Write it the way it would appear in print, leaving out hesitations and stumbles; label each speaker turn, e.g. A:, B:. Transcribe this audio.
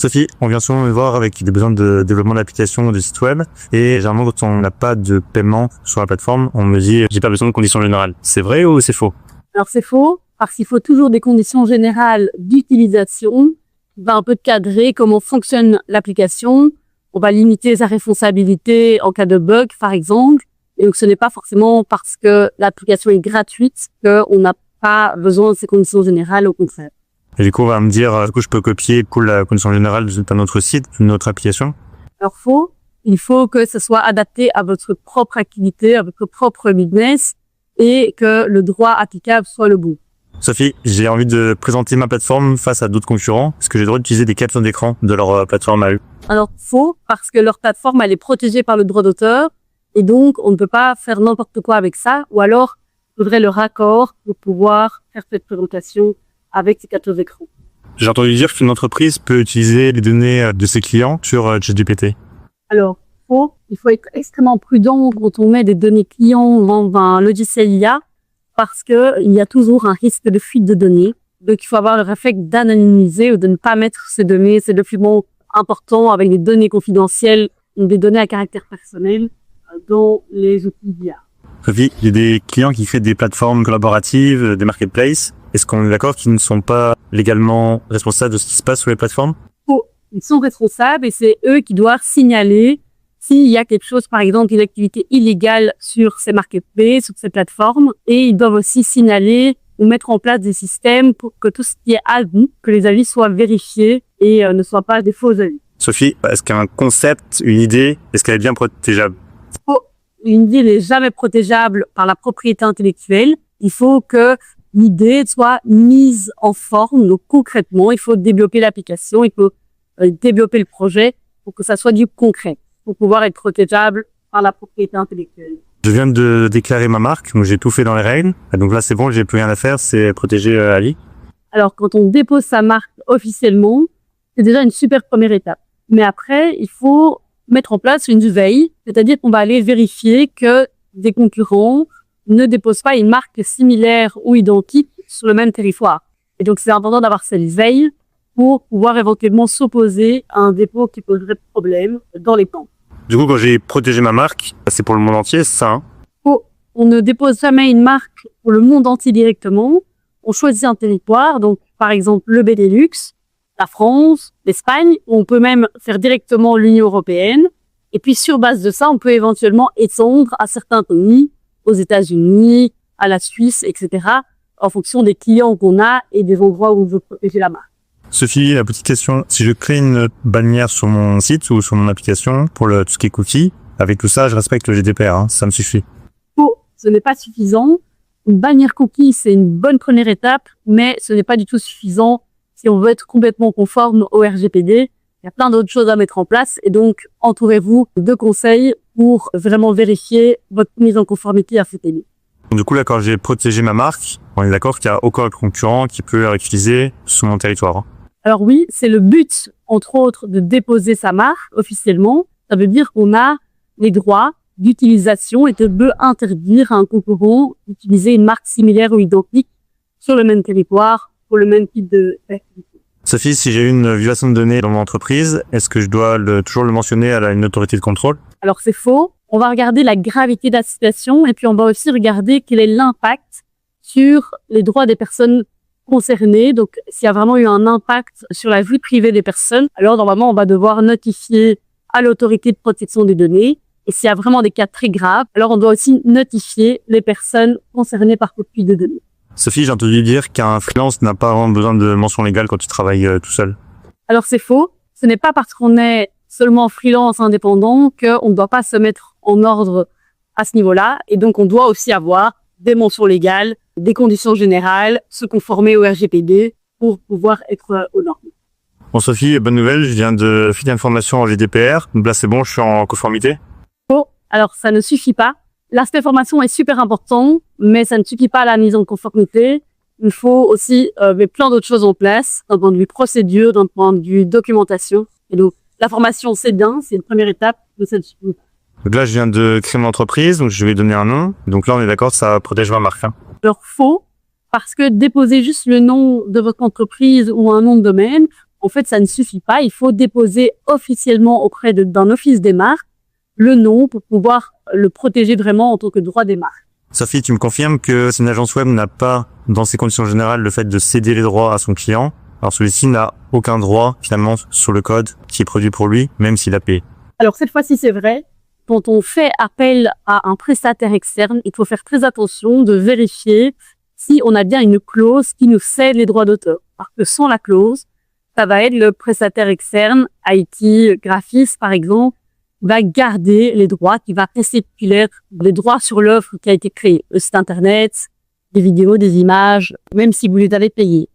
A: Sophie, on vient souvent me voir avec des besoins de développement d'applications ou de sites web. Et généralement, quand on n'a pas de paiement sur la plateforme, on me dit « j'ai pas besoin de conditions générales ». C'est vrai ou c'est faux?
B: Alors c'est faux, parce qu'il faut toujours des conditions générales d'utilisation. On va un peu cadrer comment fonctionne l'application. On va limiter sa responsabilité en cas de bug, par exemple. Et donc ce n'est pas forcément parce que l'application est gratuite qu'on n'a pas besoin de ces conditions générales, au contraire.
A: Et du coup, on va me dire, je peux copier la condition générale d'un autre site, d'une autre application?
B: Alors faux, il faut que ce soit adapté à votre propre activité, à votre propre business, et que le droit applicable soit le bon.
A: Sophie, j'ai envie de présenter ma plateforme face à d'autres concurrents. Est-ce que j'ai le droit d'utiliser des captures d'écran de leur plateforme à eux?
B: Alors faux, parce que leur plateforme, elle est protégée par le droit d'auteur, et donc on ne peut pas faire n'importe quoi avec ça, ou alors il faudrait leur accord pour pouvoir faire cette présentation avec ces captures d'écran.
A: J'ai entendu dire qu'une entreprise peut utiliser les données de ses clients sur ChatGPT.
B: Alors, faux, il faut être extrêmement prudent quand on met des données clients dans un logiciel IA, parce que il y a toujours un risque de fuite de données. Donc, il faut avoir le réflexe d'anonymiser ou de ne pas mettre ces données, ces documents importants avec des données confidentielles ou des données à caractère personnel dans les outils d'IA.
A: Sophie, il y a des clients qui créent des plateformes collaboratives, des marketplaces. Est-ce qu'on est d'accord qu'ils ne sont pas légalement responsables de ce qui se passe sur les plateformes?
B: Faux. Ils sont responsables et c'est eux qui doivent signaler s'il y a quelque chose, par exemple, une activité illégale sur ces marketplaces, sur ces plateformes. Et ils doivent aussi signaler ou mettre en place des systèmes pour que tout ce qui est avis, que les avis soient vérifiés et ne soient pas des faux avis.
A: Sophie, est-ce qu'un concept, une idée, est-ce qu'elle est bien protégeable?
B: Faux. Une idée n'est jamais protégeable par la propriété intellectuelle. Il faut que l'idée soit mise en forme. Donc concrètement, il faut développer l'application, il faut développer le projet pour que ça soit du concret, pour pouvoir être protégeable par la propriété intellectuelle.
A: Je viens de déclarer ma marque, donc j'ai tout fait dans les règles. Donc là, c'est bon, j'ai plus rien à faire, c'est protéger à vie.
B: Alors, quand on dépose sa marque officiellement, c'est déjà une super première étape. Mais après, il faut mettre en place une veille, c'est-à-dire qu'on va aller vérifier que des concurrents ne déposent pas une marque similaire ou identique sur le même territoire. Et donc, c'est important d'avoir cette veille pour pouvoir éventuellement s'opposer à un dépôt qui poserait problème dans les temps.
A: Du coup, quand j'ai protégé ma marque, c'est pour le monde entier, c'est ça, hein?
B: On ne dépose jamais une marque pour le monde entier directement. On choisit un territoire, donc par exemple le Benelux, la France, l'Espagne. On peut même faire directement l'Union européenne. Et puis sur base de ça, on peut éventuellement étendre à certains pays, aux États-Unis, à la Suisse, etc., en fonction des clients qu'on a et des endroits où on veut protéger la marque.
A: Sophie, la petite question, si je crée une bannière sur mon site ou sur mon application pour tout ce qui est cookies, avec tout ça, je respecte le GDPR, hein, ça me suffit.
B: Faux, ce n'est pas suffisant. Une bannière cookie, c'est une bonne première étape, mais ce n'est pas du tout suffisant si on veut être complètement conforme au RGPD. Il y a plein d'autres choses à mettre en place et donc entourez-vous de conseils pour vraiment vérifier votre mise en conformité à cette émission.
A: Du coup, là, quand j'ai protégé ma marque, on est d'accord qu'il n'y a aucun concurrent qui peut la réutiliser sur mon territoire, hein.
B: Alors oui, c'est le but, entre autres, de déposer sa marque officiellement. Ça veut dire qu'on a les droits d'utilisation et de peut interdire à un concurrent d'utiliser une marque similaire ou identique sur le même territoire pour le même type d'activité.
A: Sophie, si j'ai eu une violation de données dans mon entreprise, est-ce que je dois toujours le mentionner à une autorité de contrôle?
B: Alors c'est faux. On va regarder la gravité de la situation et puis on va aussi regarder quel est l'impact sur les droits des personnes concernées. Donc, s'il y a vraiment eu un impact sur la vie privée des personnes, alors normalement, on va devoir notifier à l'autorité de protection des données. Et s'il y a vraiment des cas très graves, alors on doit aussi notifier les personnes concernées par copie de données.
A: Sophie, j'ai entendu dire qu'un freelance n'a pas vraiment besoin de mention légale quand il travaille tout seul.
B: Alors, c'est faux. Ce n'est pas parce qu'on est seulement freelance indépendant qu'on ne doit pas se mettre en ordre à ce niveau-là. Et donc, on doit aussi avoir des mentions légales, des conditions générales, se conformer au RGPD pour pouvoir être aux normes.
A: Bon, Sophie, bonne nouvelle, je viens de filer l'information en GDPR. Donc là, c'est bon, je suis en conformité.
B: Bon, alors ça ne suffit pas. L'aspect formation est super important, mais ça ne suffit pas à la mise en conformité. Il faut aussi mettre plein d'autres choses en place, d'un point de vue procédure, d'un point de vue documentation. Et donc, la formation, c'est bien, c'est une première étape, mais ça ne suffit pas.
A: Donc là, je viens de créer mon entreprise, donc je vais donner un nom. Donc là, on est d'accord, ça protège ma marque, hein.
B: Alors, faux, parce que déposer juste le nom de votre entreprise ou un nom de domaine, En fait, ça ne suffit pas. Il faut déposer officiellement auprès d'un office des marques le nom pour pouvoir le protéger vraiment en tant que droit des marques.
A: Sophie, tu me confirmes que si une agence web n'a pas, dans ses conditions générales, le fait de céder les droits à son client, alors celui-ci n'a aucun droit, finalement, sur le code qui est produit pour lui, même s'il a payé.
B: Alors, cette fois-ci, c'est vrai. Quand on fait appel à un prestataire externe, il faut faire très attention de vérifier si on a bien une clause qui nous cède les droits d'auteur. Parce que sans la clause, ça va être le prestataire externe, IT, graphiste, par exemple, va garder les droits, qui va rester titulaire les droits sur l'œuvre qui a été créée. Le site internet, des vidéos, des images, même si vous les avez payés.